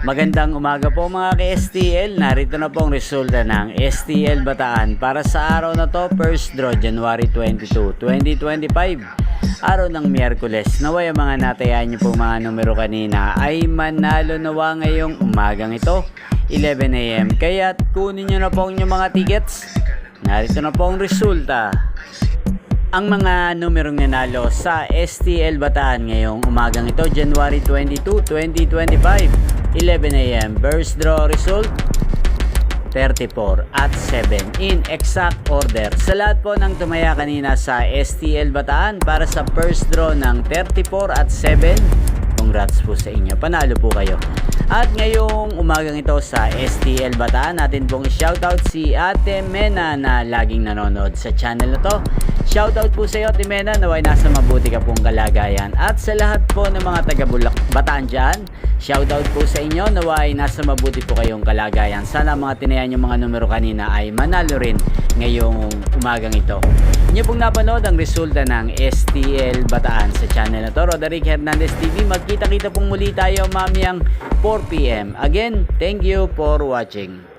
Magandang umaga po mga ka-STL. Narito na po ang resulta ng STL Bataan para sa araw na to, first draw January 22, 2025. Araw ng Miyerkules. Naway ang mga natayaan niyo po mga numero kanina ay manalo nawa ngayong umagang ito, 11 AM. Kaya kunin niyo na po ang inyong mga tickets. Narito na po ang resulta. Ang mga numerong nanalo sa STL Bataan ngayong umagang ito, January 22, 2025. 11 AM. First draw result 34 at 7 in exact order. Sa lahat po ng tumaya kanina sa STL Bataan para sa first draw ng 34 at 7, congrats po sa inyo. Panalo po kayo. At ngayong umagang ito sa STL Bataan, natin pong shoutout si Ate Mena na laging nanonood sa channel na to. Shoutout po sa iyo, Ate Mena, naway nasa mabuti ka pong kalagayan. At sa lahat po ng mga taga Bataan dyan, shoutout po sa inyo, naway nasa mabuti po kayong kalagayan. Sana mga tinayan yung mga numero kanina ay manalo rin ngayong umagang ito. Inyo pong napanood ang resulta ng STL Bataan sa channel na to, Roderick Hernandez TV. Magkita-kita pong muli tayo mamayang 4 PM. Again, thank you for watching.